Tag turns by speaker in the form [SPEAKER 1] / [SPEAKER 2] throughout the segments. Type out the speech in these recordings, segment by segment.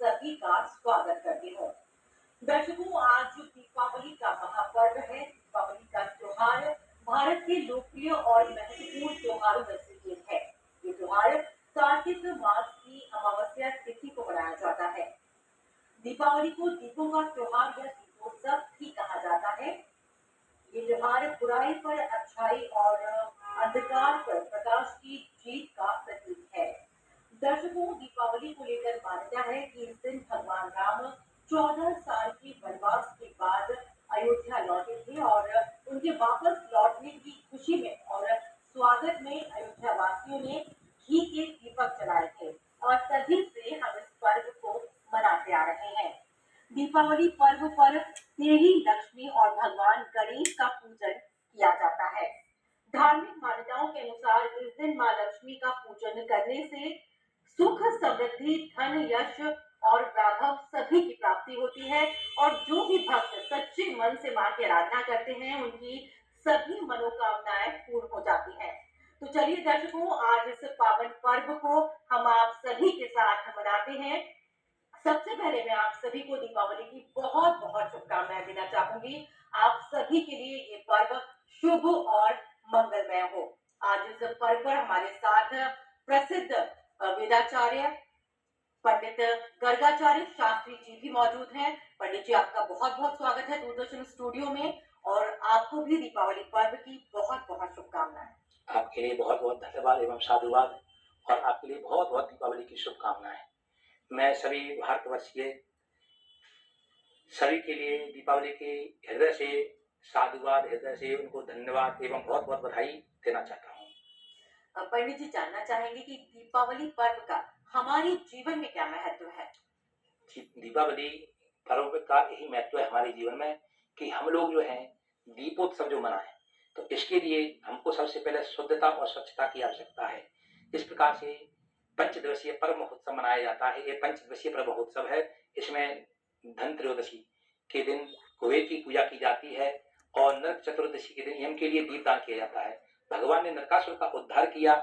[SPEAKER 1] सभी का स्वागत करती हूँ। दर्शकों, आज जो दीपावली का महापर्व है, दीपावली का त्योहार भारत के लोकप्रिय और महत्वपूर्ण त्योहारों में से एक है। ये त्योहार कार्तिक मास की अमावस्या तिथि को मनाया जाता है। दीपावली को दीपों का त्योहार या दीपोत्सव भी कहा जाता है। ये त्योहार बुराई पर अच्छाई और अंधकार पर प्रकाश की जीत का प्रतीक है। दर्शकों, दीपावली को लेकर मान्यता है कि इस दिन भगवान राम 14 साल के वनवास के बाद अयोध्या लौटे थे और उनके वापस लौटने की खुशी में और स्वागत में अयोध्या वासियों ने घी के दीपक जलाए थे और तभी से हम इस पर्व को मनाते आ रहे हैं। दीपावली पर्व पर देवी लक्ष्मी और भगवान गणेश का पूजन किया जाता है। धार्मिक मान्यताओं के अनुसार इस दिन मां लक्ष्मी का पूजन करने से सुख, समृद्धि, धन, यश और वैभव सभी की प्राप्ति होती है और जो भी भक्त सच्चे मन से मां की आराधना करते हैं, उनकी सभी मनोकामनाएं पूर्ण हो जाती हैं। तो चलिए दर्शकों, आज इस पावन पर्व को हम आप सभी के साथ मनाते हैं। सबसे पहले मैं आप सभी को दीपावली की बहुत बहुत शुभकामनाएं देना चाहूंगी। आप सभी के लिए ये पर्व शुभ और मंगलमय हो। आज इस पर्व पर हमारे साथ प्रसिद्ध वेदाचार्य पंडित गर्गाचार्य शास्त्री जी भी मौजूद हैं। पंडित जी, आपका बहुत बहुत स्वागत है दूरदर्शन स्टूडियो में और आपको भी दीपावली पर्व की बहुत बहुत शुभकामनाएं।
[SPEAKER 2] आपके लिए बहुत बहुत धन्यवाद एवं साधुवाद और आपके लिए बहुत बहुत दीपावली की शुभकामनाएं। मैं सभी भारतवर्षीय सभी के लिए दीपावली के हृदय से साधुवाद, हृदय से उनको धन्यवाद एवं बहुत बहुत बधाई देना चाहता हूँ।
[SPEAKER 1] पंडित जी, जानना चाहेंगे कि दीपावली पर्व का हमारे जीवन में क्या महत्व है?
[SPEAKER 2] दीपावली पर्व का यही महत्व है हमारे जीवन में कि हम लोग जो है दीपोत्सव जो मनाएं, तो इसके लिए हमको सबसे पहले शुद्धता और स्वच्छता की आवश्यकता है। इस प्रकार से पंचदिवसीय पर्व महोत्सव मनाया जाता है। ये पंचदिवसीय पर्व महोत्सव है। इसमें धन त्रयोदशी के दिन कुबेर की पूजा की जाती है और नरक चतुर्दशी के दिन यम के लिए दीपदान किया जाता है। भगवान ने नरकासुर का उद्धार किया,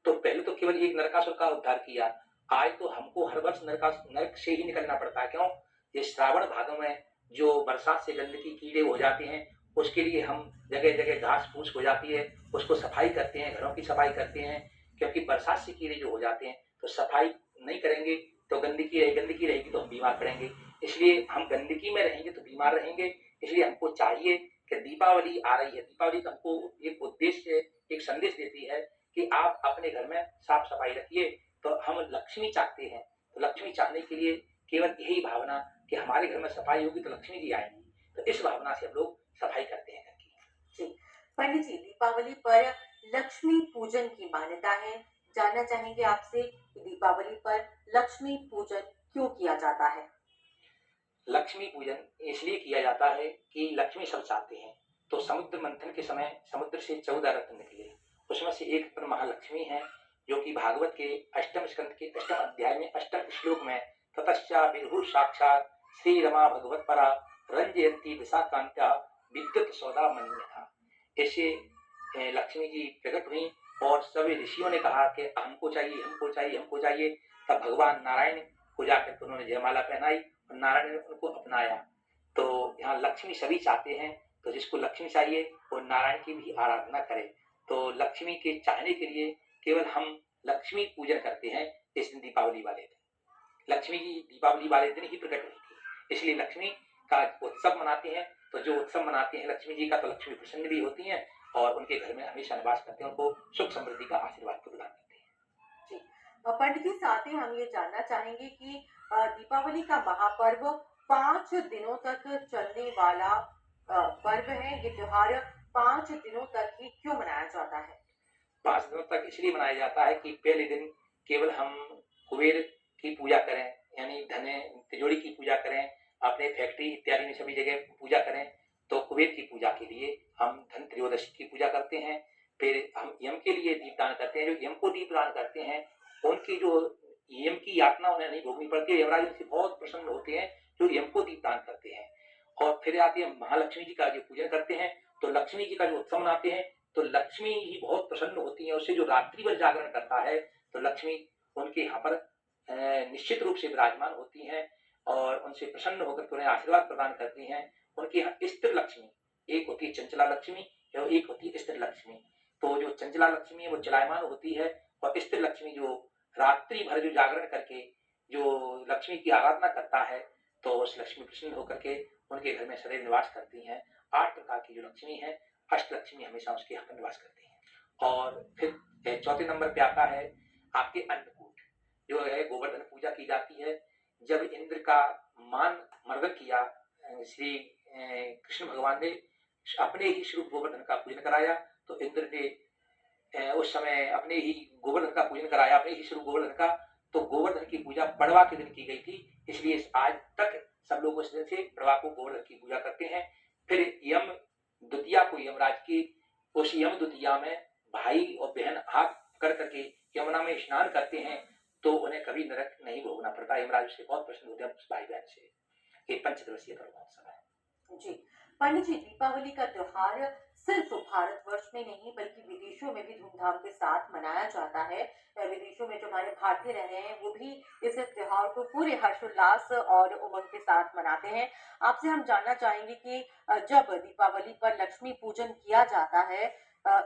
[SPEAKER 2] तो पहले तो केवल एक नरकासुर का उद्धार किया, आज तो हमको हर वर्ष नरक से ही निकलना पड़ता है। क्यों? ये श्रावण भादों में जो बरसात से गंदगी कीड़े हो जाते हैं, उसके लिए हम जगह जगह घास फूस हो जाती है, उसको सफाई करते हैं, घरों की सफाई करते हैं। क्योंकि बरसात से कीड़े जो हो जाते हैं, तो सफाई नहीं करेंगे तो गंदगी रहेगी तो हम बीमार पड़ेंगे। इसलिए हम गंदगी में रहेंगे तो बीमार रहेंगे। इसलिए हमको चाहिए कि दीपावली आ रही है, दीपावली तो हमको एक उद्देश्य, एक संदेश देती है कि आप अपने घर में साफ सफाई रखिए। तो हम लक्ष्मी चाहते हैं, तो लक्ष्मी चाहने के लिए केवल यही भावना कि हमारे घर में सफाई होगी तो लक्ष्मी जी आएंगी, तो इस भावना से हम लोग सफाई करते हैं घर की।
[SPEAKER 1] जी, पंडित जी, दीपावली पर लक्ष्मी पूजन की मान्यता है। जानना चाहेंगे आपसे कि दीपावली पर लक्ष्मी पूजन क्यों किया जाता है?
[SPEAKER 2] लक्ष्मी पूजन इसलिए किया जाता है कि लक्ष्मी सब चाहते हैं। तो समुद्र मंथन के समय समुद्र से 14 रत्न निकले, उसमें से एक रत्न महालक्ष्मी है, जो कि भागवत के अष्टम स्कंद के अष्टम अध्याय में अष्टम श्लोक में ततश्चा विदुः साक्षात श्री रमा भगवत परा रंजयंती विशाखांत्या विद्युत सौदा मन्यथा। ऐसे लक्ष्मी जी प्रकट हुई और सभी ऋषियों ने कहा कि हमको चाहिए, हमको चाहिए, हमको चाहिए। तब भगवान नारायण को जाकर उन्होंने जयमाला पहनाई और नारायण ने उनको अपनाया। तो यहाँ लक्ष्मी सभी चाहते हैं, तो जिसको लक्ष्मी चाहिए वो नारायण की भी आराधना करे। तो लक्ष्मी के चाहने के लिए केवल हम लक्ष्मी पूजन करते हैं इस दिन, दीपावली वाले दिन। लक्ष्मी जी दीपावली वाले दिन ही प्रकट हुई थी, इसलिए लक्ष्मी का उत्सव मनाते हैं। तो जो उत्सव मनाते हैं लक्ष्मी जी का, तो लक्ष्मी प्रसन्न भी होती हैं और उनके घर में हमेशा निवास करते हैं, उनको सुख समृद्धि का आशीर्वाद प्रदान करते हैं।
[SPEAKER 1] जी, पंडित जी, साथ ही हम ये जानना चाहेंगे कि दीपावली का महापर्व 5 दिनों तक चलने वाला पर्व है। ये त्योहार 5 दिनों तक ही क्यों मनाया जाता है?
[SPEAKER 2] 5 दिनों तक इसलिए मनाया जाता है कि पहले दिन केवल हम कुबेर की पूजा करें, यानी धन तिजोरी की पूजा करें, अपने फैक्ट्री इत्यादि में सभी जगह पूजा करें। तो कुबेर की पूजा के लिए हम धन त्रयोदशी की पूजा करते हैं। फिर हम यम के लिए दीपदान करते हैं। जो यम को दीपदान करते हैं, उनकी जो यम की यातना उन्हें नहीं भोगनी पड़ती है, यमराज उनसे बहुत प्रसन्न होते हैं जो यम को दीपदान करते हैं। और फिर आते हैं महालक्ष्मी जी का जो पूजन करते हैं, तो लक्ष्मी जी का जो उत्सव मनाते हैं, तो लक्ष्मी ही बहुत प्रसन्न होती है। उससे जो रात्रि भर जागरण करता है, तो लक्ष्मी उनके यहाँ पर निश्चित रूप से विराजमान होती हैं और उनसे प्रसन्न होकर के उन्हें आशीर्वाद प्रदान करती हैं। उनकी यहाँ स्थिर लक्ष्मी, एक होती है चंचला लक्ष्मी और एक होती है स्थिर लक्ष्मी। तो जो चंचला लक्ष्मी है वो चलायमान होती है और स्थिर लक्ष्मी जो रात्रि भर जो जागरण करके जो लक्ष्मी की आराधना करता है, तो उस लक्ष्मी प्रसन्न होकर के उनके घर में सदैव निवास करती हैं। 8 प्रकार की जो लक्ष्मी है, अष्ट लक्ष्मी हमेशा उसके यहाँ पर निवास करती हैं। और फिर चौथे नंबर पे आता है आपके अन्नकूट, जो है गोवर्धन पूजा की जाती है। जब इंद्र का मान मर्दन किया श्री कृष्ण भगवान ने अपने ही स्वरूप गोवर्धन का पूजन कराया, तो इंद्र ने उस समय अपने ही गोवर्धन का पूजन कराया, अपने ही स्वरूप गोवर्धन का। तो गोवर्धन की पूजा पड़वा के दिन की गई थी, इसलिए आज तक सब लोग उस दिन से पड़वा को गोवर्धन की पूजा करते हैं। फिर यम द्वितीया को यमराज की उस यम द्वितीया में भाई और बहन हाथ पकड़ करके यमुना में स्नान करते हैं, तो उन्हें कभी नरक नहीं भोगना पड़ता। यमराज से बहुत प्रसन्न होते हैं उस भाई बहन से। ये पंचदिवसीय पर्व महोत्सव है।
[SPEAKER 1] जी पंडित जी, दीपावली का त्योहार सिर्फ भारतवर्ष में नहीं बल्कि विदेशों में भी धूमधाम के साथ मनाया जाता है। विदेशों में जो हमारे भारतीय रह रहे हैं वो भी इस त्योहार को पूरे हर्षोल्लास और उमंग के साथ मनाते हैं। आपसे हम जानना चाहेंगे कि जब दीपावली पर लक्ष्मी पूजन किया जाता है,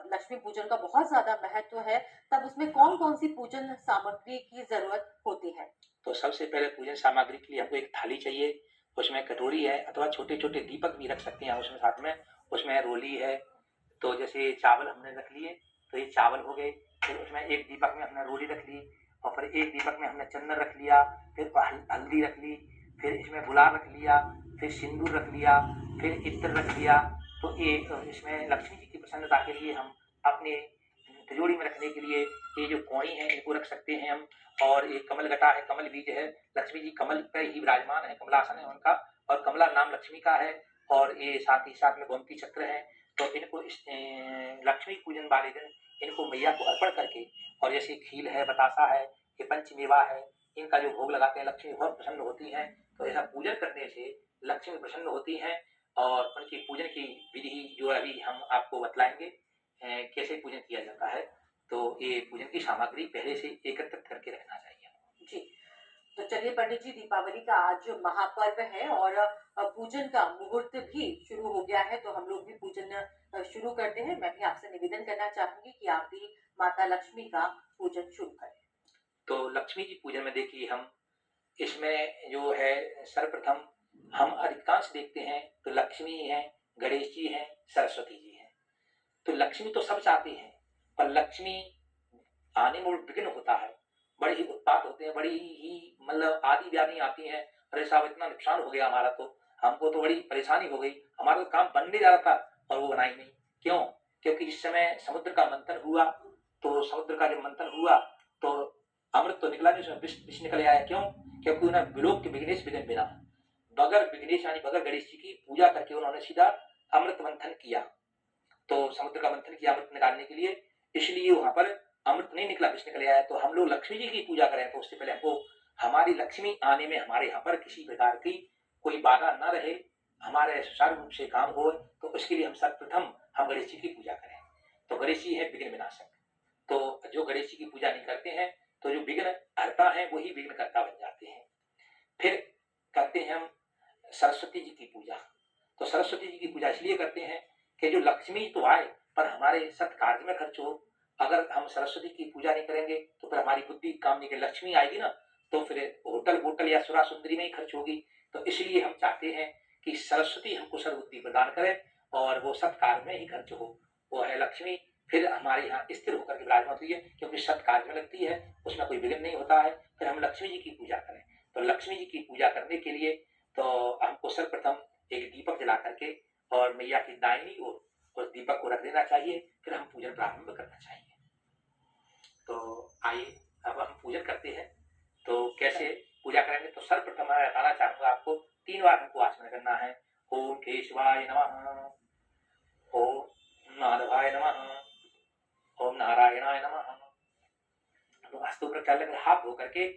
[SPEAKER 1] लक्ष्मी पूजन का बहुत ज्यादा महत्व है, तब उसमें कौन कौन सी पूजन सामग्री की जरूरत होती है?
[SPEAKER 2] तो सबसे पहले पूजन सामग्री के लिए हमको एक थाली चाहिए, उसमें कटोरी है अथवा छोटे छोटे दीपक भी रख सकते हैं उसमें साथ में। उसमें रोली है, तो जैसे चावल हमने रख लिए तो ये चावल हो गए। फिर उसमें एक दीपक में हमने रोली रख ली और फिर एक दीपक में हमने चंदन रख लिया, फिर हल्दी रख ली, फिर इसमें गुलाल रख लिया, फिर सिंदूर रख लिया, फिर इत्र रख लिया। तो ये इसमें लक्ष्मी जी की प्रसन्नता के लिए हम अपने तिजोरी में रखने के लिए ये जो कोड़ी है इनको रख सकते हैं हम। और ये कमल गटा है, कमल बीज है, लक्ष्मी जी कमल पर ही विराजमान है, कमलासन है उनका और कमला नाम लक्ष्मी का है। और ये साथ ही साथ में गोमती चक्र है। तो इनको लक्ष्मी पूजन वाले दिन इनको मैया को अर्पण करके, और जैसे खील है, बतासा है, ये पंचमेवा है, इनका जो भोग लगाते हैं लक्ष्मी बहुत प्रसन्न होती हैं। तो ऐसा पूजन करने से लक्ष्मी प्रसन्न होती हैं और उनकी पूजन की विधि जो अभी हम आपको बतलाएंगे कैसे पूजन किया जाता है। तो ये पूजन की सामग्री पहले से एकत्रित करके रखना चाहिए।
[SPEAKER 1] जी, तो चलिए पंडित जी, दीपावली का आज महापर्व है और पूजन का मुहूर्त भी शुरू हो गया है, तो हम लोग भी पूजन शुरू करते हैं। मैं भी आपसे निवेदन करना चाहूंगी कि आप भी माता लक्ष्मी का पूजन शुरू करें।
[SPEAKER 2] तो लक्ष्मी जी पूजन में देखिए हम इसमें जो है सर्वप्रथम हम अधिकांश देखते हैं तो लक्ष्मी है, गणेश जी हैं, सरस्वती जी हैं। तो लक्ष्मी तो सब चाहते हैं, पर लक्ष्मी आने में विघ्न होता है, बड़े ही उत्पात होते हैं, बड़ी ही मतलब आदि व्याधि आती हैं। अरे साहब इतना नुकसान हो गया हमारा, तो हमको तो बड़ी परेशानी हो गई, हमारा तो काम बनने जा रहा था और वो बना ही नहीं। क्यों? क्योंकि इस समय समुद्र का मंथन हुआ, तो समुद्र का जब मंथन हुआ तो अमृत तो निकला नहीं, उसमें विष निकल आया। क्यों? क्योंकि उन्हें विलोक के विघ्नेश विघ्न बिना, बगैर विघ्नेश यानी बगैर गणेश जी की पूजा करके उन्होंने सीधा अमृत मंथन किया। तो समुद्र का मंथन किया अमृत निकालने के लिए, इसलिए वहां पर अमृत नहीं निकला, विष निकल आया। तो हम लोग लक्ष्मी जी की पूजा करें तो उससे पहले हमको हमारी लक्ष्मी आने में हमारे यहाँ पर किसी प्रकार की कोई बाधा न रहे, हमारे सुचारू रूप से काम हो, तो उसके लिए हम सर्वप्रथम हम गणेश जी की पूजा करें। तो गणेश जी है विघ्न विनाशक। तो जो गणेश जी की पूजा नहीं करते हैं तो जो विघ्न हरता है वही विघ्न कर्ता बन जाते हैं। फिर करते हैं हम सरस्वती जी की पूजा। तो सरस्वती जी की पूजा इसलिए करते हैं कि जो लक्ष्मी तो आए पर हमारे सत्कार्य में खर्च हो। अगर हम सरस्वती की पूजा नहीं करेंगे तो फिर हमारी बुद्धि काम नहीं करेगी, लक्ष्मी आएगी ना तो फिर होटल बोटल या सुरा सुंदरी में ही खर्च होगी। तो इसलिए हम चाहते हैं कि सरस्वती हमको सद्बुद्धि प्रदान करें और वो सत्कार्य में ही खर्च हो। वो है लक्ष्मी, फिर हमारे यहाँ स्थिर होकर के विराजमान होती है क्योंकि सत्कार्य में लगती है, उसमें कोई विघ्न नहीं होता है। फिर हम लक्ष्मी जी की पूजा करें। तो लक्ष्मी जी की पूजा करने के लिए तो हमको सर्वप्रथम एक दीपक जला करके और मैया की दाहिनी ओर उस दीपक को रख देना चाहिए, फिर हम पूजन प्रारंभ करना चाहिए। तो आइए अब हम पूजन करते हैं। तो कैसे पूजा करेंगे? तो सर्वप्रथम मैं बताना चाहूंगा आपको 3 बार हमको आचमन करना है। ओम केशवाय नमः, ओम माधवाय नमः, ओम नारायणाय नमः। तो हस्तों पर क्या लग हाथ धो करके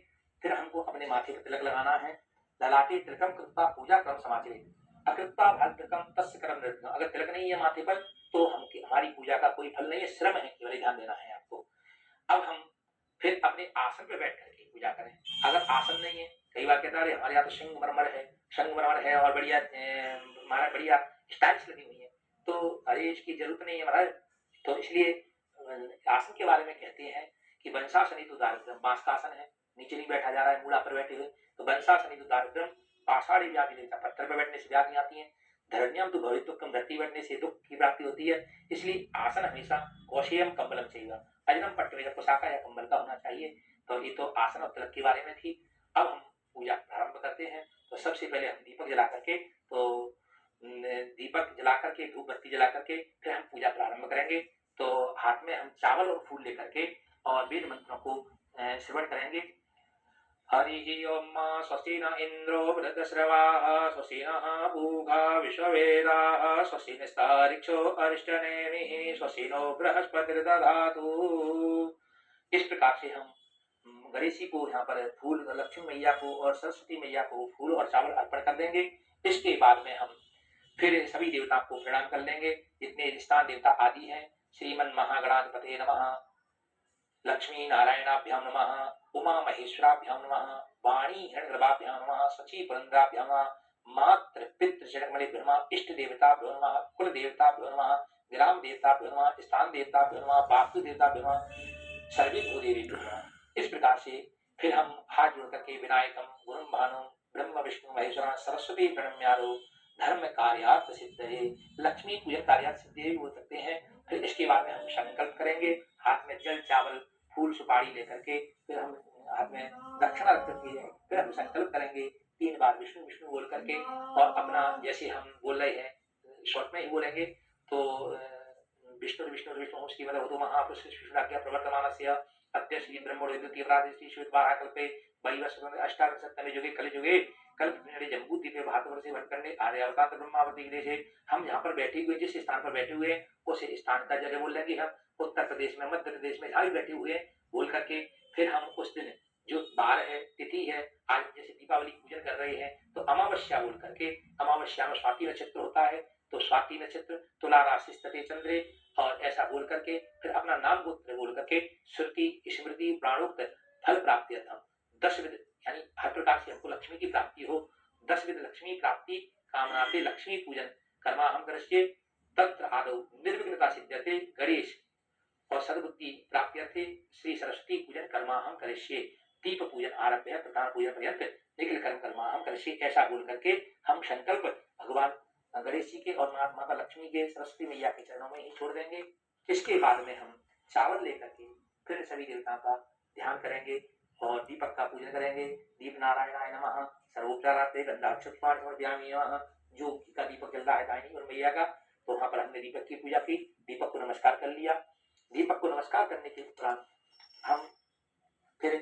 [SPEAKER 2] फिर हमको अपने माथे पर तिलक लगाना है। ललाटे तिलकम कृत्वा पूजा क्रम समाचरित अकृत्वा भद्रकम तस्य कर्म नृत्यम। अगर तिलक नहीं है माथे पर तो हमारी पूजा का कोई फल नहीं है, श्रम है, केवल ध्यान देना है आपको। अब हम फिर अपने आसन पे बैठ करके पूजा करें। अगर आसन नहीं है, कई बार कहता है अरे हमारे यहाँ तो संगमरमर है और बढ़िया हमारा बढ़िया टाइल्स लगी हुई है, तो अरे इसकी जरूरत नहीं है महाराज। तो इसलिए आसन के बारे में कहते हैं कि वंशासनी तो दारिद्र्यम, बांस का आसन है, नीचे नहीं बैठा जा रहा है, मूला पर बैठे हुए, तो वंशासनी तो दारिद्र्यम, पाषाढ़ी व्याधि लेता, पत्थर पर बैठने से व्याधि आती है, धरण्यम तो भवित्वकम, धरती बैठने से दुख की प्राप्ति होती है। इसलिए आसन हमेशा कौशेयम कम्बलम चाहिए, अजनम पट्ट में पोशाका या कंबल का होना चाहिए। तो ये तो आसन और तिलक के बारे में थी। अब हम पूजा प्रारंभ करते हैं। तो सबसे पहले हम दीपक जला करके, तो दीपक जला करके, धूप बत्ती जला करके फिर हम पूजा प्रारंभ करेंगे। तो हाथ में हम चावल और फूल लेकर के और वेद मंत्रों को श्रवण करेंगे। हरि ओम स्वस्ति न इंद्रो वृद्धश्रवाः स्वस्ति नः पूषा विश्ववेदाः स्वस्ति नस्तार्क्ष्यो अरिष्टनेमिः स्वस्ति नो बृहस्पतिर्दधातु। इस प्रकार से हम गणेश जी को यहाँ पर फूल, लक्ष्मी मैया को और सरस्वती मैया को फूल और चावल अर्पण कर देंगे। इसके बाद में हम फिर सभी देवताओं को प्रणाम कर लेंगे, जितने स्थान देवता आदि हैं। श्रीमन महागणाधिपते नमः, लक्ष्मी नारायणाभ्याम नमः, उमा महेश्वराभ्याम नमः, वाणी हिरण्यगर्भाभ्याम नमः, सची पुरंदराभ्याम नमः, मातृ पितृ जगन्मणिभ्यो नमः, इष्ट देवताभ्यो नमः, कुल देवताभ्यो नमः, ग्राम देवताभ्यो नमः, स्थान देवताभ्यो नमः, वास्तु देवताभ्यो नमः, सर्वे भूदेवेभ्यो नमः। इस प्रकार से फिर हम हाथ जोड़ करके विनायकम गुरुम भानुम ब्रह्म विष्णु महेश्वर सरस्वती प्रणम्यारो धर्म कार्यार्थ सिद्धये, लक्ष्मी पूजन कार्यार्थ सिद्धये भी बोल सकते हैं। फिर इसके बाद में हम संकल्प करेंगे, हाथ में जल चावल फूल सुपारी लेकर के, फिर हम हाथ में दक्षिणा रख करके फिर हम संकल्प करेंगे 3 बार विष्णु विष्णु बोल करके, और अपना जैसे हम बोल रहे हैं शॉर्ट में ही बोलेंगे। तो विष्णु विष्णु विष्णु उसकी मतलब तो महापुरुष विष्णुराज्ञा प्रवर्तमानस्य अद्य श्री ब्रह्मोदयति श्वेतवारा कल्पे वैवस्वत अष्टादशतमे युगे कलियुगे कल्पनिर्णय जम्बूद्वीपे भारतवर्षे भटकंडे आर्यावतार ब्रह्मावती देशे। हम यहाँ पर बैठे हुए, जिस स्थान पर बैठे हुए हैं उस स्थान का जगह बोल लेंगे। हम उत्तर प्रदेश में, मध्य प्रदेश में जहाँ भी बैठे हुए हैं बोल करके फिर हम उस दिन जो बार है, तिथि है, आज जैसे दीपावली पूजन कर रहे हैं तो अमावस्या बोल करके, अमावस्या में स्वाति नक्षत्र होता है, तो स्वाति नक्षत्र तुला राशि स्थिते चंद्रे, और ऐसा बोल करके फिर अपना नाम गोत्र बोल करके श्रुति स्मृति प्राणोक्त फल प्राप्ति अर्थम 10 विध, यानी हर प्रकार से हमको लक्ष्मी की प्राप्ति हो, 10 विध लक्ष्मी प्राप्ति कामनाते लक्ष्मी पूजन कर्मा हम करिष्ये तत्र आदौ निर्विघ्नता सिद्ध्यते गणेश और सद्बुद्धि प्राप्त्यर्थे श्री सरस्वती पूजन कर्मा हम करिष्ये। दीप पूजन आरभ्य प्रधान पूजन पर्यंत निखिल कर्म कर्मा हम करिष्ये, ऐसा बोल करके हम संकल्प भगवान गणेश जी के और माता लक्ष्मी के, सरस्वती मैया के चरणों में ही छोड़ देंगे। इसके बाद में हम चावल लेकर के फिर सभी देवताओं का ध्यान करेंगे और दीपक का पूजन करेंगे। दीप नारायणाय नमः सर्वोपचारार्थे गंधाक्षपुष्पाणि समर्पयामि नमः। जो का दीपक जल रहा है दाहिनी और मैया का, तो वहां पर हमने दीपक की पूजा की, दीपक को नमस्कार कर लिया। दीपक को नमस्कार करने के उपरांत हम फिर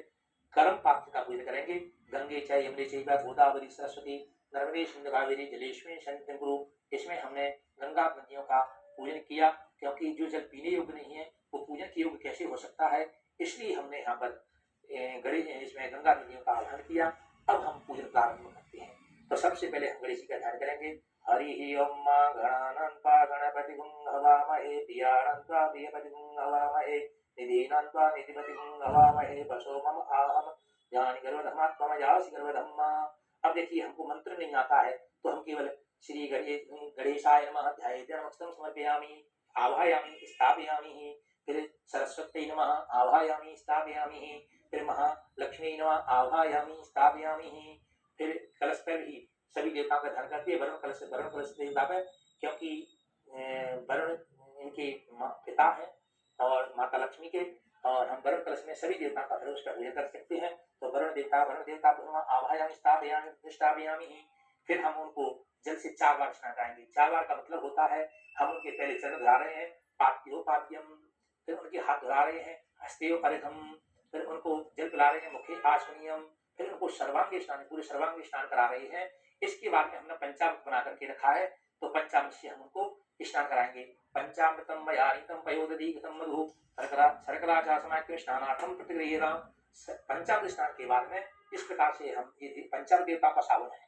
[SPEAKER 2] कर्म पात्र का पूजन करेंगे। गंगे च यमुने चैव गोदावरी सरस्वती नर्मदे सिंधु कावेरी जलेस्मिन् सन्निधिं कुरु। इसमें हमने गंगा नदियों का पूजन किया, क्योंकि जो जल पीने योग्य नहीं है वो पूजन के योग्य कैसे हो सकता है, इसलिए हमने यहाँ पर गणेश इसमें गंगा नदियों का आह्वान किया। अब हम पूजन प्रारंभ करते हैं। तो सबसे पहले हम गणेश जी का ध्यान करेंगे। हरि ओम गणानन्त्वा गणपतिगुं हवामहे प्रियाणन्त्वा प्रियपतिगुं हवामहे निधीनान्त्वा निधिपतिगुं हवामहे वसो मम आहम यानि गर्भधर्मात्मा यासि गर्भधम्मा। अब देखिए हमको मंत्र नहीं आता है तो हम केवल श्री गणेशाय नमः ध्यायेत् नमस्तं समर्पयामि आवाहयामि स्थापयामि। फिर सरस्वती नमः आवाहयामि स्थापयामि। फिर महालक्ष्मी नमः आवाहयामि स्थापयामि। फिर कलश पर भी सभी देवताओं का ध्यान करते हैं, वरुण कलश देवता पर, क्योंकि वरुण इनके पिता हैं और माता लक्ष्मी के, और हम वरुण कलश में सभी देवताओं का फिर उसका पूजन कर सकते हैं। तो वरुण देवता आवाहयामि स्थापयामि। फिर हम उनको जल से 4 बार स्नान कराएंगे। 4 बार का मतलब होता है हम उनके पहले चरण धुला रहे हैं, पाद्यो पाद्यम, फिर उनके हाथ धुला रहे हैं, हस्तेयो अर्घम, फिर उनको जल पिला रहे हैं, मुखे आचमनीयम, फिर उनको सर्वांग स्नान, पूरे सर्वांग स्नान करा रहे हैं। इसके बाद में हमने पंचामृत बना करके रखा है, तो पंचामृत से हम उनको स्नान कराएंगे। पंचामृतम मयानीतम पयोदधीगतम मधु शर्कराचासनाख्य स्नानार्थम प्रतिगृह्यताम। पंचामृत स्नान के बाद में इस प्रकार से हम ये पंचामृत देवता का सावन है,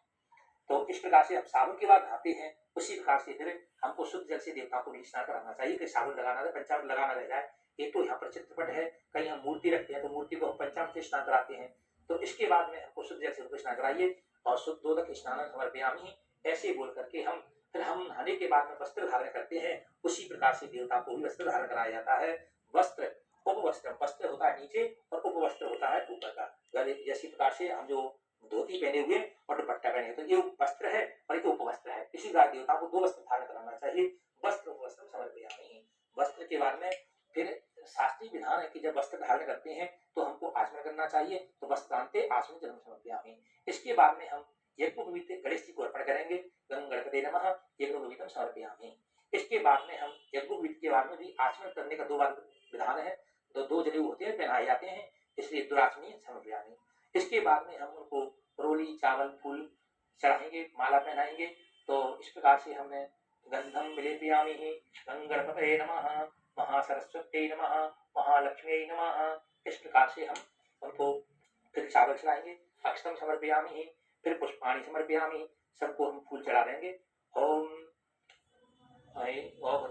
[SPEAKER 2] तो इस प्रकार से हम साबुन के बाद नहाते हैं, उसी प्रकार से फिर हमको शुद्ध जल से देवताओं को भी स्नान कराना चाहिए कि साबुन लगाना, पंचामृत लगाना रह जाए। एक तो यहाँ पर चित्रपट है, कहीं हम मूर्ति रखते हैं तो मूर्ति को हम पंचामृत से स्नान कराते हैं। तो इसके बाद में हमको शुद्ध जल से उनको स्नान कराइए और शुद्धोदक स्नानं समर्पयामि, ऐसे बोल करके हम नहाने के बाद में वस्त्र धारण करते हैं। उसी प्रकार से देवता को भी वस्त्र धारण कराया जाता है। वस्त्र, उपवस्त्र, वस्त्र होता है नीचे और उपवस्त्र होता है ऊपर का। जैसी प्रकार से हम जो धोती पहने हुए और दुपट्टा पहने हुए, तो ये वस्त्र है और ये उपवस्त्र है। इसी प्रकार देवता को 2 वस्त्र धारण कराना चाहिए। वस्त्र उपवस्त्र समर्पयामि। वस्त्र के बाद में फिर शास्त्रीय विधान है कि जब वस्त्र धारण करते हैं तो हमको आचमन करना चाहिए, तो वस्त्रांते आचमन जलम समर्पयामि। इसके बाद में हम यज्ञोपवीत गणेश जी को अर्पण करेंगे। गं गणपते नमः यज्ञोपवीतम समर्पयामि। इसके बाद में हम यज्ञोपवीत के बाद में भी आचमन करने का 2 बार विधान है। 2 जनेऊ होते हैं, पहनाए जाते हैं, इसलिए दुराचमनीय समर्पयामि। इसके बाद में हम उनको रोली, चावल, फूल चढ़ाएंगे, माला पहनाएंगे। तो इस प्रकार से हमने गंधम विलेपयामि गं गणपतये नमः महासरस्वत्यै नमः महालक्ष्म्यै नमः। इस प्रकार से हम उनको फिर चावल चढ़ाएंगे, अक्षतम समर्पयामि, फिर पुष्पाणि समर्पयामि, सबको हम फूल चढ़ा देंगे। ओम और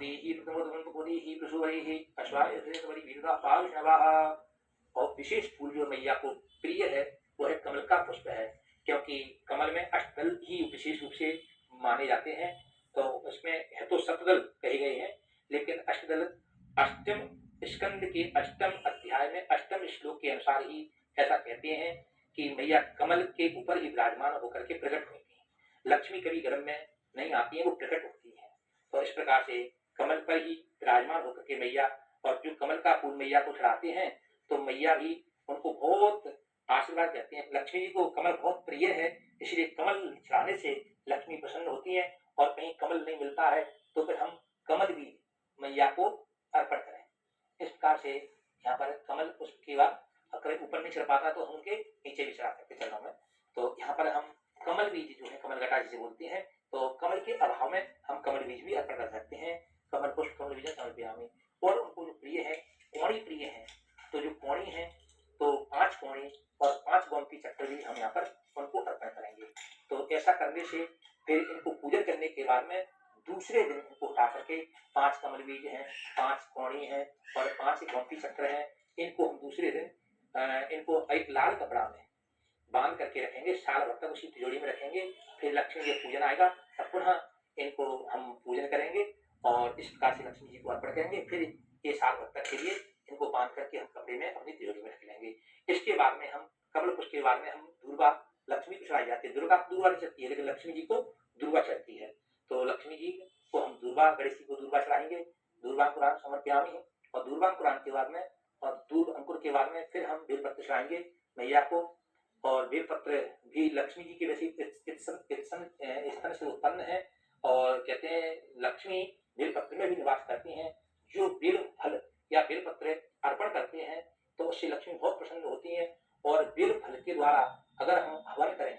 [SPEAKER 2] विशेष फूल जो मैया को प्रिय है वो है कमल का पुष्प है, क्योंकि कमल में अष्टदल ही विशेष रूप से माने जाते हैं। तो उसमें है तो सतदल कहे गए हैं, लेकिन अष्टदल अष्टम स्कंद के अष्टम अध्याय में अष्टम श्लोक के अनुसार ही ऐसा कहते हैं कि मैया कमल के ऊपर ही विराजमान होकर के प्रकट होती है। लक्ष्मी कभी गर्भ में नहीं आती है, वो प्रकट होती है। तो इस प्रकार से कमल पर ही विराजमान होकर के मैया, और जो कमल का फूल मैया को चढ़ाते हैं तो मैया भी उनको बहुत आशीर्वाद देते हैं। लक्ष्मी जी को कमल बहुत प्रिय है, इसलिए कमल चढ़ाने से लक्ष्मी प्रसन्न होती है। और कहीं कमल नहीं मिलता है तो फिर हम कमल भी मैया को अर्पण करें। इस प्रकार से यहाँ पर कमल पुष्प की बात, अगर ऊपर नहीं चढ़ पाता तो हम उनके नीचे भी चढ़ा सकते चरणों में। तो यहाँ पर हम कमल बीज जो है, कमल गटा जिसे बोलते हैं, तो कमल के अभाव में हम कमल बीज भी अर्पण कर सकते हैं। कमल पुष्प कमल बीज समर्पयामि। और उनको जो प्रिय है, कोणी प्रिय है, तो जो कोणी है तो 5 कोणी और 5 गोमती चक्र भी हम यहाँ पर उनको अर्पण करेंगे। तो ऐसा करने से फिर इनको पूजन करने के बाद में दूसरे दिन इनको उठा करके 5 कमल बीज हैं, 5 कोणी हैं और 5 गोमती चक्र हैं, इनको हम दूसरे दिन इनको एक लाल कपड़ा में बांध करके रखेंगे, साल भर तक उसी तिजोरी में रखेंगे। फिर लक्ष्मी जी पूजन आएगा तब पुनः इनको हम पूजन करेंगे और इस प्रकार से लक्ष्मी जी को अर्पण करेंगे। फिर ये साल भर तक के लिए इनको बांध करके हम कपड़े में अपनी तिजोरी में रख लेंगे। इसके बाद में हम कमल पुष्प के बाद में हम दुर्गा, लक्ष्मी को चढ़ाई जाती है। दुर्गा नहीं चढ़ती है, लेकिन लक्ष्मी जी को दुर्गा चढ़ती है। तो लक्ष्मी जी को हम दुर्गा, गणेश जी को दुर्गा चढ़ाएंगे। दुर्गांकुरान समर्पयामि। और दुर्गांकुरान के बाद में और दूर अंकुर के बाद में फिर हम बेलपत्र चढ़ाएंगे मैया को। और बेलपत्र भी लक्ष्मी जी की वैसी स्तन से उत्पन्न है, और कहते हैं लक्ष्मी बेलपत्र में भी निवास करती हैं। जो बेल फल या बेलपत्र अर्पण करते हैं तो उससे लक्ष्मी बहुत प्रसन्न होती है। और बेल फल के द्वारा अगर हम हवन करें,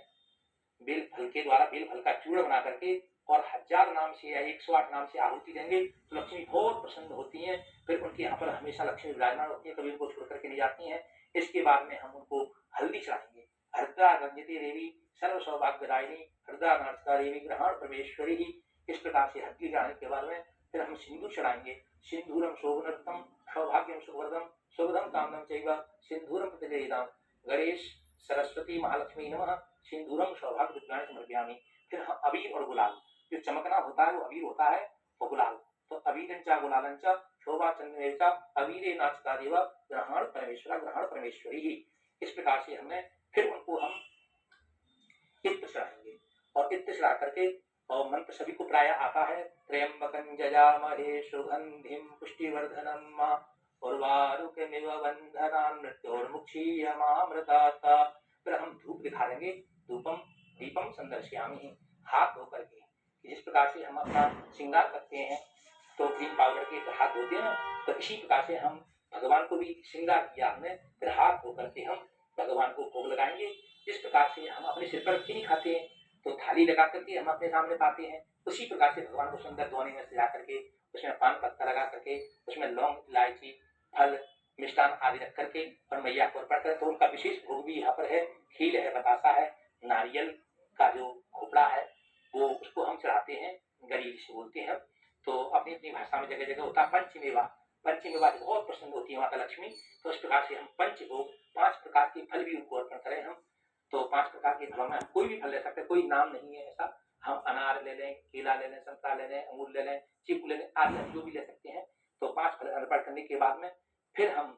[SPEAKER 2] बेल फल के द्वारा बेल फल का चूर्ण बना करके और 1000 नाम से या 108 नाम से आहुति देंगे तो लक्ष्मी बहुत प्रसन्न होती हैं। फिर उनके यहाँ पर हमेशा लक्ष्मी विराजमान होती है, कभी उनको छोड़ करके नहीं जाती हैं। इसके बाद में हम उनको हल्दी चढ़ाएंगे। हरदा रंजती देवी सर्व सौभाग्यदायिनी हरदा नाचता देवी ग्रहण परमेश्वरी ही। इस प्रकार से हल्दी चढ़ाने के बाद में फिर हम सिंदूर चढ़ाएंगे। सिंधूरम शोभनर्थम सौभाग्यम सुवर्धम शुभदम कामनम चैव सिंधूरम प्रतिगृहीताम गणेश सरस्वती महालक्ष्मी नमः सिंधूरम सौभाग्य विज्ञान समर्पयामि। फिर हम अबीर और गुलाल, जो चमकना होता है वो अबीर होता है और गुलाल, तो अबीरंचा गुलालंचा शोभा चंद्रेचा अबीरे नाचता देवा ग्रहण परमेश्वरा ग्रहण परमेश्वरी ही। इस प्रकार से हमने फिर उनको हम इत्र चढ़ाएंगे। और इत्र चढ़ा करके और मंत्र सभी को प्राय आता है, त्र्यंबकं जजामहे सुगंधिं पुष्टिवर्धनम उर्वारुकमिव बंधनान् मृत्योर्मुक्षीयमामृतात्। फिर हम धूप दिखा देंगे। धूपम दीपम संदर्शयामि, हाथ धो करके। जिस प्रकार से हम अपना श्रृंगार करते हैं तो क्रीम पाउडर के हाथ धोते हैं ना, तो इसी प्रकार से हम भगवान को भी श्रृंगार किया हमने, फिर हाथ धो करके हम भगवान को भोग लगाएंगे। जिस प्रकार से हम अपने सिर पर चीनी खाते हैं तो थाली लगा करके हम अपने सामने पाते हैं, उसी प्रकार से भगवान को सुंदर धोने में सजा करके उसमें पान पत्ता लगा करके उसमें लौंग, इलायची, फल, मिष्टान आदि रख करके और मैया को अर्पण करें। तो उनका विशेष भोग भी यहाँ पर है। खील है, बतासा है, नारियल का जो खोपड़ा है वो उसको हम चढ़ाते हैं, गरीब से बोलते हैं। तो अपनी अपनी भाषा में जगह जगह होता है पंचमेवा, पंचमी बाद बहुत प्रसन्न होती है माता लक्ष्मी। तो इस प्रकार से हम पंचभोग 5 प्रकार के फल भी उनको अर्पण करें हम। तो 5 प्रकार के फलों में हम कोई भी फल ले सकते हैं, कोई नाम नहीं है ऐसा। हम अनार ले लें, केला ले लें, संतरा ले लें, अंगूर ले लें, चीकू ले लें, आदि जो भी ले सकते हैं। तो 5 फल अर्पण करने के बाद में फिर हम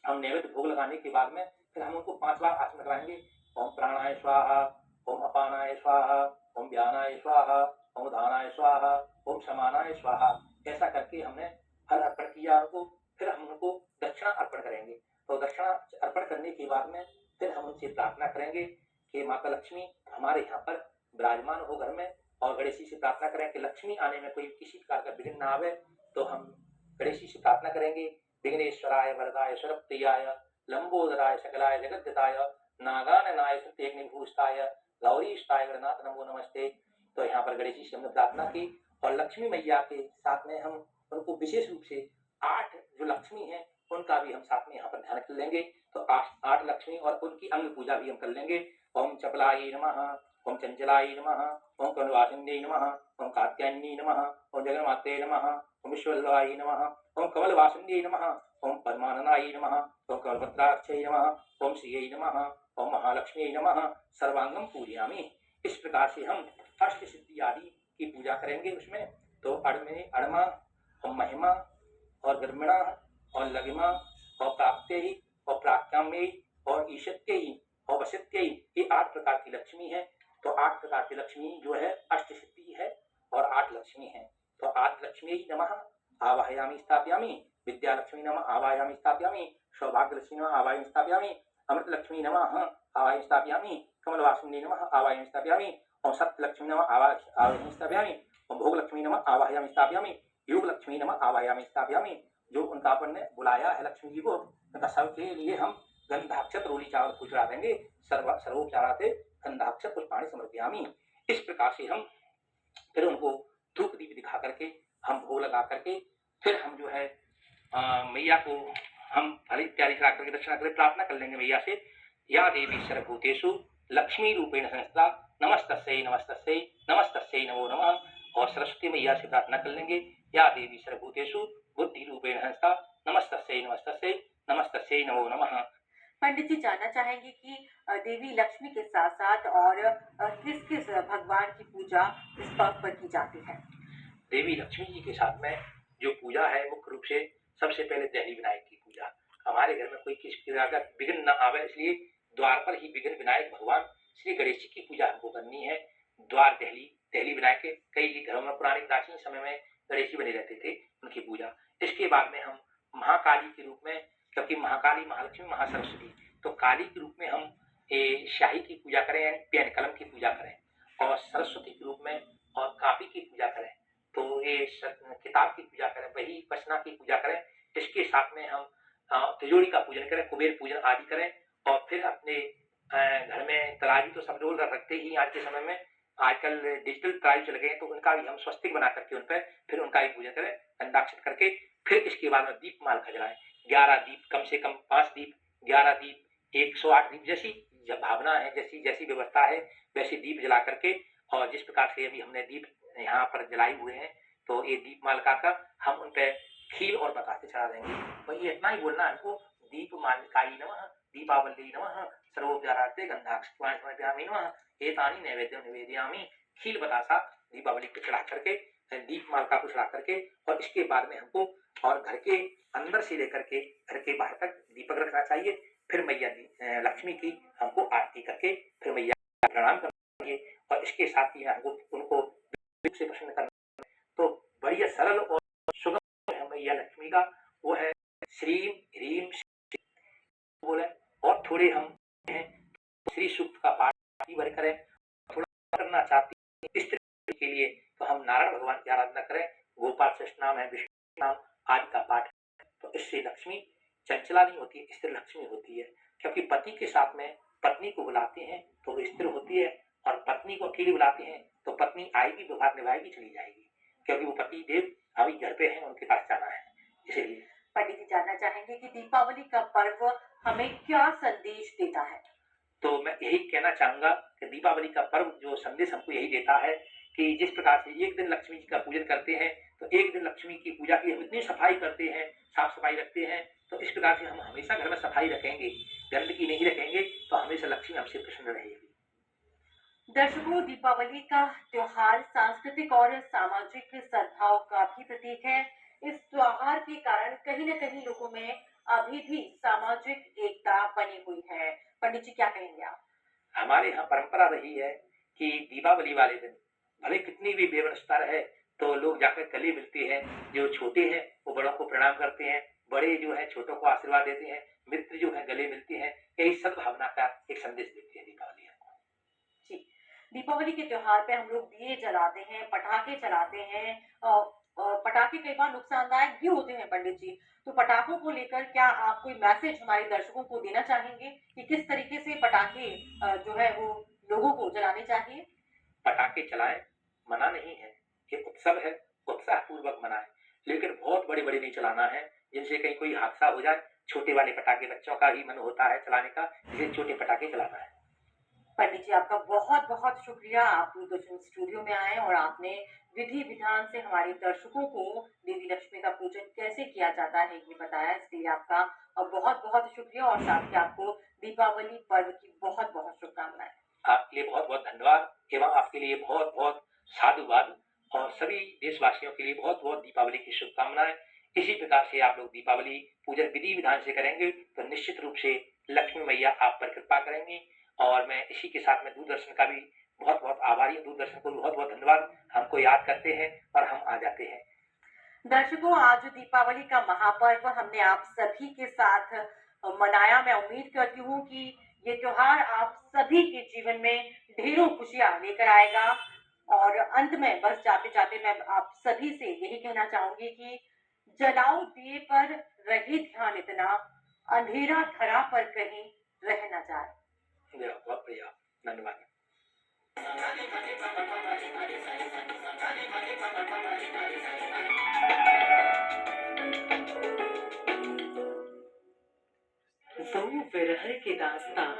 [SPEAKER 2] नैवेद्य भोग लगाने के बाद में फिर हम उनको 5 बार आचमन कराएंगे। ओम प्राणाय स्वाहा, ओम अपानाय स्वाहा, ओम व्यानाय स्वाहा, ओम उदानाय स्वाहा, ओम समानाय स्वाहा। ऐसा करके हमने फल अर्पण किया उनको। फिर हम उनको दक्षिणा अर्पण करेंगे। तो दक्षिणा अर्पण करने के बाद में फिर हम उनसे प्रार्थना करेंगे कि माता लक्ष्मी हमारे यहाँ पर विराजमान हो घर में, और गणेश जी से प्रार्थना करें कि लक्ष्मी आने में कोई किसी प्रकार का विघ्न ना आवे। तो हम गणेश जी से प्रार्थना करेंगे, विघ्नेश्वराय वरदाय सर्वप्रियाय लंबोदराय सकलाय जगद्दिताय नागाननाय सत्यग्निभूषिताय गौरीष्ठाय गणनाथ नमो नमस्ते। तो यहाँ पर गणेश जी से हमने प्रार्थना की, और लक्ष्मी मैया के साथ में हम उनको विशेष रूप से 8 जो लक्ष्मी हैं उनका भी हम साथ में यहाँ पर ध्यान कर लेंगे। तो 8 लक्ष्मी और उनकी अंग पूजा भी हम कर लेंगे। ओम चपलाय नमः, ओम चंचलाय नमः, ओम कमलवासिन्यै नमः, ओम कात्यायन्यै नमः, ओम जगन्मात्रे नमः, ओम विश्ववल्लभाय नमः, ओम कमलवासिन्यै नमः, ओम पद्माननाय नमः, ओम कमलपत्राक्षै नमः, ओम श्रियै नमः, ओम महालक्ष्म्यै नमः, सर्वांगम पूजयामि। इस प्रकार से हम अष्ट सिद्धि आदि की पूजा करेंगे उसमें। तो अड़मा और महिमा और गर्मिणा और लघिमा और प्राप्त्यै और प्राक्याम्यै और ईशत्यै और वशत्यै, ये 8 प्रकार की लक्ष्मी है। तो 8 प्रकार की लक्ष्मी जो है अष्ट सिद्धि है और 8 लक्ष्मी है। तो 8 लक्ष्मी नमः आवाहयामि स्थापयामि, विद्या लक्ष्मी नमः आवाहयामि स्थापयामि, सौभाग्य लक्ष्मी नमः आवाहयामि स्थापयामि, अमृत लक्ष्मी नमः आवाहयामि स्थापयामि, कमलवासिनी नमः आवाहयामि स्थापयामि, और सत्य लक्ष्मी नमः आवाहयामि स्थापयामि, और भोग लक्ष्मी नमः आवाहयामि स्थापयामि, योग लक्ष्मी नमः आवाहयामि स्थापयामि। जो उनका अपन ने बुलाया है लक्ष्मी जी को, उनका सबके लिए हम गंधाक्षत रोली चावल को चढ़ा देंगे। सर्वोपचाराते गंधाक्षत पुष्पाणि समर्पयामि। इस प्रकार से हम फिर उनको धूप दीप दिखा करके हम भोग लगा करके फिर हम जो है मैया को हम फल इत्यादि चढ़ा करके दक्षिणा करके प्रार्थना कर लेंगे मैया से। या देवी सर्वभूतेषु लक्ष्मी रूपेण संस्था नमस्तस्यै नमस्तस्यै नमस्तस्यै नमो नमः। और सरस्वती मैया से प्रार्थना कर लेंगे, या देवी सर्वभूतेषु बुद्धि रूपेण संस्था नमस्तस्यै नमस्तस्यै नमस्तस्यै नमो नमः।
[SPEAKER 1] पंडित जी जानना चाहेंगे कि देवी लक्ष्मी के साथ साथ और किस किस भगवान की पूजा इस पर्व पर की जाती है?
[SPEAKER 2] देवी लक्ष्मी जी के साथ में जो पूजा है मुख्य रूप से सबसे पहले देहली विनायक की पूजा। हमारे घर में कोई किसी प्रकार का विघ्न न आवे, इसलिए द्वार पर ही विघ्न विनायक भगवान श्री गणेश जी की पूजा हमको करनी है। द्वार देहली विनायक के कई घरों में पुराने प्राचीन समय में गणेश जी बने रहते थे, उनकी पूजा। इसके बाद में हम महाकाली के रूप में, क्योंकि महाकाली महालक्ष्मी महासरस्वती, तो काली के रूप में हम शाही की पूजा करें, यानी पेन कलम की पूजा करें, और सरस्वती के रूप में और कापी की पूजा करें। तो ये किताब की पूजा करें, वही पसना की पूजा करें। इसके साथ में हम तिजोरी का पूजन करें, कुबेर पूजन आदि करें। और फिर अपने घर में तराजू तो सब लोग रखते ही आज के समय में, आजकल डिजिटल तराजू चल गए हैं, तो उनका भी हम स्वस्तिक बना करके उन पर फिर उनका भी पूजन करें गंधाक्षत करके। फिर इसके बाद में दीप माल खजलाएं, 11 दीप, कम से कम 5 दीप, 11 दीप, 108 दीप, जैसी भावना है, जैसी व्यवस्था है वैसे दीप जला करके। और जिस प्रकार से अभी हमने दीप यहाँ पर जलाए हुए हैं, तो ये दीप मालिका का हम उन पे खीर और बतासे चढ़ा देंगे। तो ये इतना ही बोलना है हमको, दीप मालिकाई नमः, दीपावली नमः, सर्वोपचारार्थे गंधाक्षत समर्पयामि नमः, एतानि नैवेद्यं निवेदयामि। खीर बतासा दीपावली को चढ़ा करके, दीप मालिका को चढ़ा करके, और इसके बाद में हमको और घर के अंदर से लेकर के घर के बाहर तक दीपक रखना चाहिए। फिर मैया लक्ष्मी की हमको आरती करके फिर मैया प्रणाम करना चाहिए, और इसके साथ ही हमको उनको से प्रसन्न करना। तो बढ़िया सरल और सुगम है मैया लक्ष्मी का, वो है श्रीम ह्रीम बोले। और थोड़े हम श्री सूक्त का पाठ भर करें। थोड़ा करना चाहते हैं स्त्री के लिए, तो हम नारायण भगवान की आराधना करें, गोपाल कृष्ण नाम है, विष्णु नाम आदि का पाठ। तो इससे लक्ष्मी चंचला नहीं होती, स्थिर लक्ष्मी होती है। क्योंकि पति के साथ में पत्नी को बुलाते हैं तो वो स्थिर होती है, और पत्नी को अकेली बुलाते हैं तो पत्नी आएगी, व्यवहार निभाएगी, चली जाएगी, क्योंकि वो पति देव अभी घर पे हैं, उनके पास जाना है। इसीलिए
[SPEAKER 1] पंडित जी जानना चाहेंगे कि दीपावली का पर्व हमें क्या संदेश देता है?
[SPEAKER 2] तो मैं यही कहना चाहूंगा कि दीपावली का पर्व जो संदेश हमको यही देता है कि जिस प्रकार से एक दिन लक्ष्मी जी का पूजन करते हैं, तो एक दिन लक्ष्मी की पूजा की हम इतनी सफाई करते हैं, साफ-सफाई रखते हैं, तो इस प्रकार से हम हमेशा घर में सफाई रखेंगे, गंदगी नहीं रखेंगे, तो हमेशा लक्ष्मी हमसे प्रसन्न रहेगी।
[SPEAKER 1] दर्शकों, दीपावली का त्योहार सांस्कृतिक और सामाजिक सद्भाव का भी प्रतीक है। इस त्योहार के कारण कहीं न कहीं लोगों में अभी भी सामाजिक एकता बनी हुई है। पंडित जी क्या कहेंगे आप?
[SPEAKER 2] हमारे यहाँ परंपरा रही है कि दीपावली वाले दिन भले कितनी भी बेव्यवस्था रहे, तो लोग जाकर गले मिलते हैं। जो छोटे हैं वो बड़ों को प्रणाम करते हैं, बड़े जो हैं छोटों को आशीर्वाद देते हैं, मित्र जो हैं गले मिलते हैं। यही सद्भावना का एक संदेश देती है दीपावली हमको।
[SPEAKER 1] जी, दीपावली के त्योहार पे हम लोग दिए जलाते हैं, पटाखे चलाते हैं। पटाखे कई बार नुकसानदायक भी होते हैं पंडित जी। तो पटाखों को लेकर क्या आप कोई मैसेज हमारे दर्शकों को देना चाहेंगे कि किस तरीके से पटाखे जो है वो लोगों को जलाने चाहिए?
[SPEAKER 2] पटाखे चलाएं, मना नहीं है, ये उत्सव है, उत्साह पूर्वक मनाएं, लेकिन बहुत बड़े बड़े नहीं चलाना है जिनसे कहीं कोई हादसा हो जाए। छोटे वाले पटाखे बच्चों का ही मन होता है चलाने का, इसलिए छोटे पटाखे चलाना है।
[SPEAKER 1] पंडित जी आपका बहुत-बहुत शुक्रिया। आप दूरदर्शन स्टूडियो में आए और आपने विधि-विधान से हमारे दर्शकों को देवी लक्ष्मी का पूजन कैसे किया जाता है ये बताया। इसके लिए आपका बहुत-बहुत शुक्रिया और साथ ही आपको दीपावली पर्व की बहुत-बहुत शुभकामनाएँ।
[SPEAKER 2] आपके लिए बहुत बहुत धन्यवाद एवं आपके लिए बहुत बहुत साधुवाद और सभी देशवासियों के लिए बहुत बहुत दीपावली की शुभकामनाएं। इसी प्रकार से आप लोग दीपावली पूजन विधि विधान से करेंगे तो निश्चित रूप से लक्ष्मी मैया आप पर कृपा करेंगी। और मैं इसी के साथ में दूरदर्शन का भी बहुत बहुत आभारी हूँ। दूरदर्शन को बहुत बहुत धन्यवाद, हमको याद करते हैं और हम आ जाते हैं।
[SPEAKER 1] दर्शकों, आज दीपावली का महापर्व हमने आप सभी के साथ मनाया। मैं उम्मीद करती हूँ कि ये त्योहार आप सभी के जीवन में ढेरों खुशियाँ लेकर आएगा। और अंत में बस जाते-जाते मैं आप सभी से यही कहना चाहूँगी कि जलाओ दिए पर रहे ध्यान इतना, अंधेरा धरा पर कहीं रह ना जाए।
[SPEAKER 2] बहुत बढ़िया, धन्यवाद।
[SPEAKER 1] वो विरह की दास्तां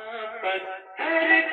[SPEAKER 1] पत्थर